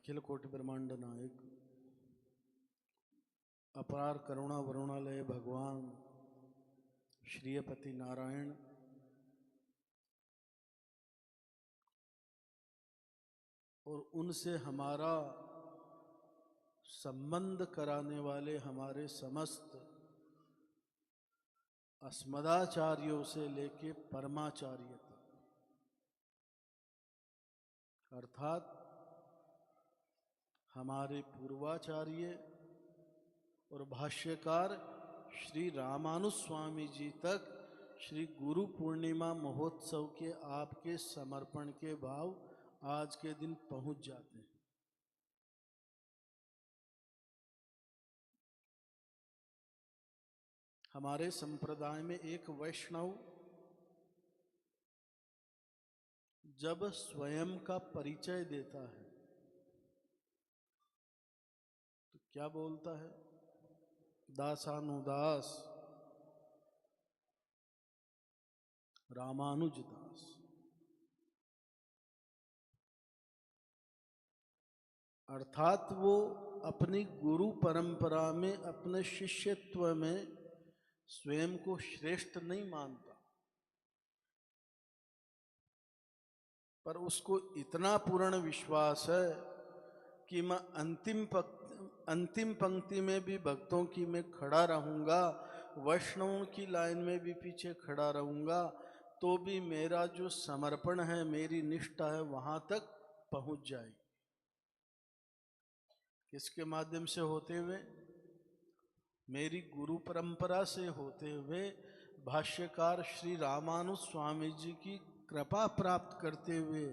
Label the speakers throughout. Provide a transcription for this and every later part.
Speaker 1: अखिल कोटि ब्रह्मांड नायक अपार करुणा वरुणालय भगवान श्रीपति नारायण और उनसे हमारा संबंध कराने वाले हमारे समस्त अस्मदाचार्यों से लेके परमाचार्य तक, अर्थात हमारे पूर्वाचार्य और भाष्यकार श्री रामानुज स्वामी जी तक श्री गुरु पूर्णिमा महोत्सव के आपके समर्पण के भाव आज के दिन पहुंच जाते हैं। हमारे संप्रदाय में एक वैष्णव जब स्वयं का परिचय देता है तो क्या बोलता है? दासानुदास रामानुज दास। अर्थात वो अपनी गुरु परंपरा में अपने शिष्यत्व में स्वयं को श्रेष्ठ नहीं मानता, पर उसको इतना पूर्ण विश्वास है कि मैं अंतिम पंक्ति में भी भक्तों की मैं खड़ा रहूंगा, वैष्णवों की लाइन में भी पीछे खड़ा रहूंगा, तो भी मेरा जो समर्पण है, मेरी निष्ठा है, वहां तक पहुंच जाएगी। किसके माध्यम से होते हुए? मेरी गुरु परंपरा से होते हुए भाष्यकार श्री रामानुज स्वामी जी की कृपा प्राप्त करते हुए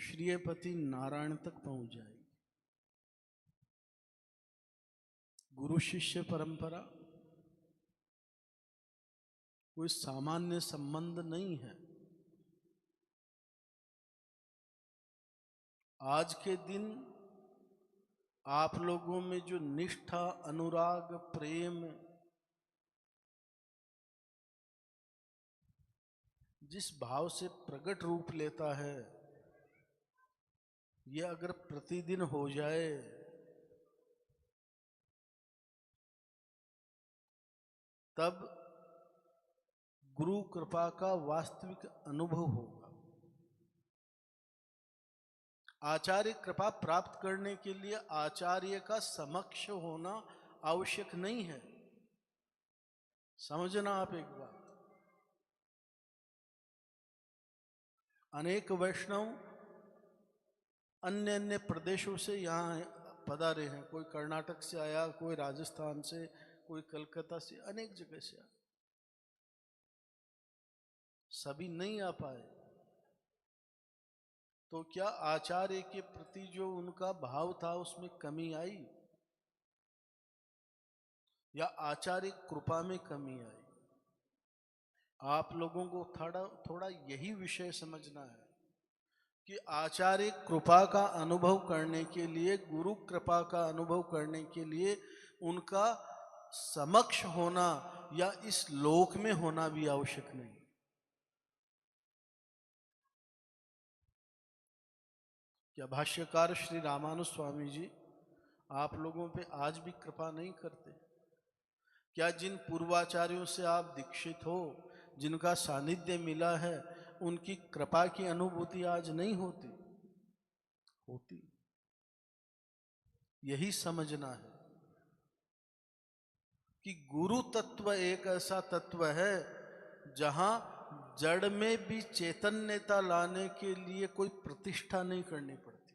Speaker 1: श्रीपति नारायण तक पहुंच जाएगी। गुरु शिष्य परंपरा कोई सामान्य संबंध नहीं है। आज के दिन आप लोगों में जो निष्ठा, अनुराग, प्रेम जिस भाव से प्रकट रूप लेता है, ये अगर प्रतिदिन हो जाए तब गुरु कृपा का वास्तविक अनुभव होगा। आचार्य कृपा प्राप्त करने के लिए आचार्य का समक्ष होना आवश्यक नहीं है। समझना आप एक बात। अनेक वैष्णव अन्य अन्य प्रदेशों से यहाँ पधारे हैं। कोई कर्नाटक से आया, कोई राजस्थान से, कोई कलकत्ता से, अनेक जगह से आया। सभी नहीं आ पाए तो क्या आचार्य के प्रति जो उनका भाव था उसमें कमी आई या आचार्य कृपा में कमी आई? आप लोगों को थोड़ा यही विषय समझना है कि आचार्य कृपा का अनुभव करने के लिए, गुरु कृपा का अनुभव करने के लिए उनका समक्ष होना या इस लोक में होना भी आवश्यक नहीं। क्या भाष्यकार श्री रामानुज स्वामी जी आप लोगों पे आज भी कृपा नहीं करते? क्या जिन पूर्वाचार्यों से आप दीक्षित हो, जिनका सानिध्य मिला है, उनकी कृपा की अनुभूति आज नहीं होती? होती। यही समझना है कि गुरु तत्व एक ऐसा तत्व है जहां जड़ में भी चैतन्यता लाने के लिए कोई प्रतिष्ठा नहीं करनी पड़ती।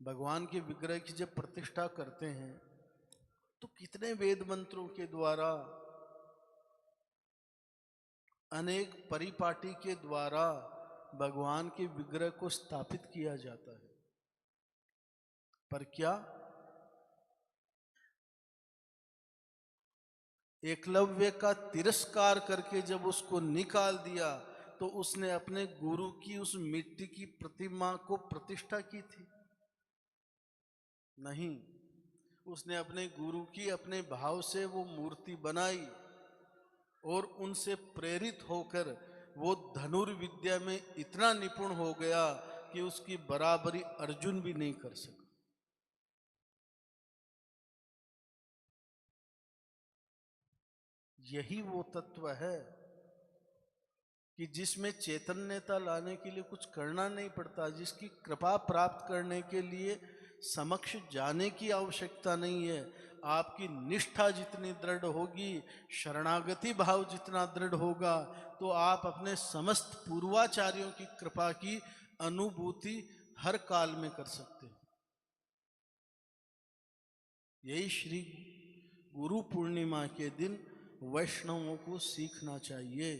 Speaker 1: भगवान के विग्रह की जब प्रतिष्ठा करते हैं तो कितने वेद मंत्रों के द्वारा, अनेक परिपाटी के द्वारा भगवान के विग्रह को स्थापित किया जाता है। पर क्या एकलव्य का तिरस्कार करके जब उसको निकाल दिया तो उसने अपने गुरु की उस मिट्टी की प्रतिमा को प्रतिष्ठा की थी? नहीं, उसने अपने गुरु की अपने भाव से वो मूर्ति बनाई और उनसे प्रेरित होकर वो धनुर्विद्या में इतना निपुण हो गया कि उसकी बराबरी अर्जुन भी नहीं कर सका। यही वो तत्व है कि जिसमें चैतन्यता लाने के लिए कुछ करना नहीं पड़ता, जिसकी कृपा प्राप्त करने के लिए समक्ष जाने की आवश्यकता नहीं है। आपकी निष्ठा जितनी दृढ़ होगी, शरणागति भाव जितना दृढ़ होगा, तो आप अपने समस्त पूर्वाचार्यों की कृपा की अनुभूति हर काल में कर सकते हैं। यही श्री गुरु पूर्णिमा के दिन वैष्णवों को सीखना चाहिए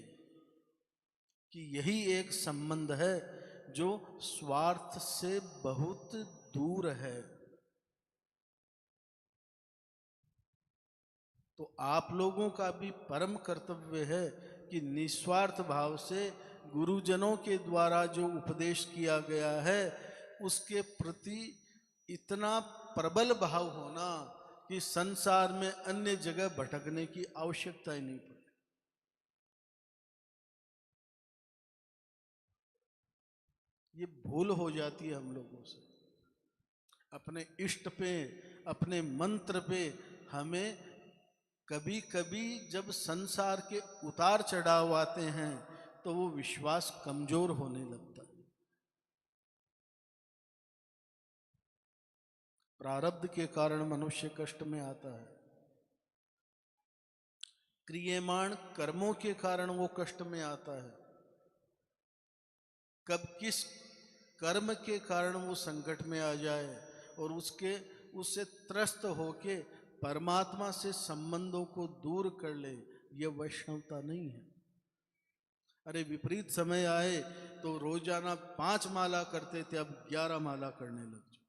Speaker 1: कि यही एक संबंध है जो स्वार्थ से बहुत दूर है। तो आप लोगों का भी परम कर्तव्य है कि निस्वार्थ भाव से गुरुजनों के द्वारा जो उपदेश किया गया है उसके प्रति इतना प्रबल भाव होना कि संसार में अन्य जगह भटकने की आवश्यकता ही नहीं पड़ती। ये भूल हो जाती है हम लोगों से। अपने इष्ट पे, अपने मंत्र पे हमें कभी कभी जब संसार के उतार चढ़ाव आते हैं तो वो विश्वास कमजोर होने लगता है। प्रारब्ध के कारण मनुष्य कष्ट में आता है, क्रियमाण कर्मों के कारण वो कष्ट में आता है। कब किस कर्म के कारण वो संकट में आ जाए और उससे त्रस्त होके परमात्मा से संबंधों को दूर कर ले, यह वैष्णवता नहीं है। अरे विपरीत समय आए तो रोजाना 5 माला करते थे, अब 11 माला करने लग जाओ।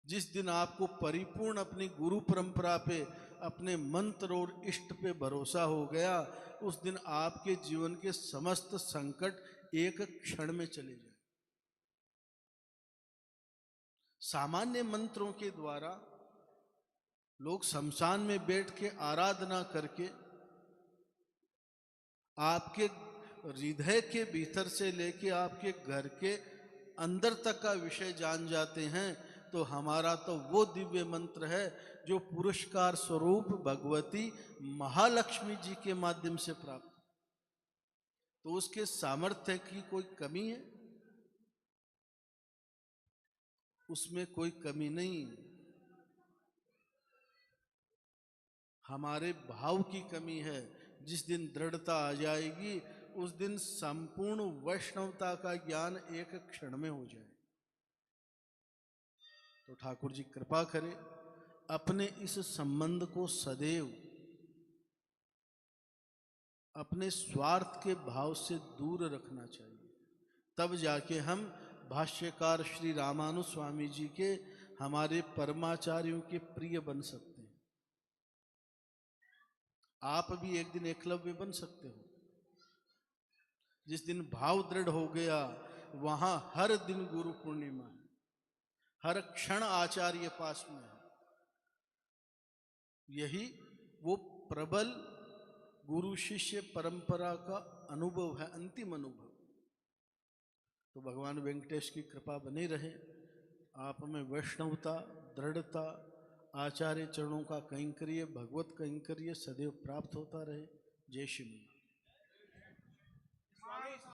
Speaker 1: जिस दिन आपको परिपूर्ण अपनी गुरु परंपरा पे, अपने मंत्र और इष्ट पे भरोसा हो गया, उस दिन आपके जीवन के समस्त संकट एक क्षण में चले जाए। सामान्य मंत्रों के द्वारा लोग शमशान में बैठ के आराधना करके आपके हृदय के भीतर से लेके आपके घर के अंदर तक का विषय जान जाते हैं। तो हमारा तो वो दिव्य मंत्र है जो पुरस्कार स्वरूप भगवती महालक्ष्मी जी के माध्यम से प्राप्त, तो उसके सामर्थ्य की कोई कमी है? उसमें कोई कमी नहीं, हमारे भाव की कमी है। जिस दिन दृढ़ता आ जाएगी उस दिन संपूर्ण वैष्णवता का ज्ञान एक क्षण में हो जाए। तो ठाकुर जी कृपा करें, अपने इस संबंध को सदैव अपने स्वार्थ के भाव से दूर रखना चाहिए। तब जाके हम भाष्यकार श्री रामानु स्वामी जी के, हमारे परमाचार्यों के प्रिय बन सकते हैं। आप भी एक दिन एकलव्य बन सकते हो। जिस दिन भाव दृढ़ हो गया वहां हर दिन गुरु पूर्णिमा है, हर क्षण आचार्य पास में है। यही वो प्रबल गुरु शिष्य परंपरा का अनुभव है, अंतिम अनुभव। तो भगवान वेंकटेश की कृपा बनी रहे, आप में वैष्णवता, दृढ़ता, आचार्य चरणों का कैंकर्य, भगवत कैंकर्य सदैव प्राप्त होता रहे। जय श्री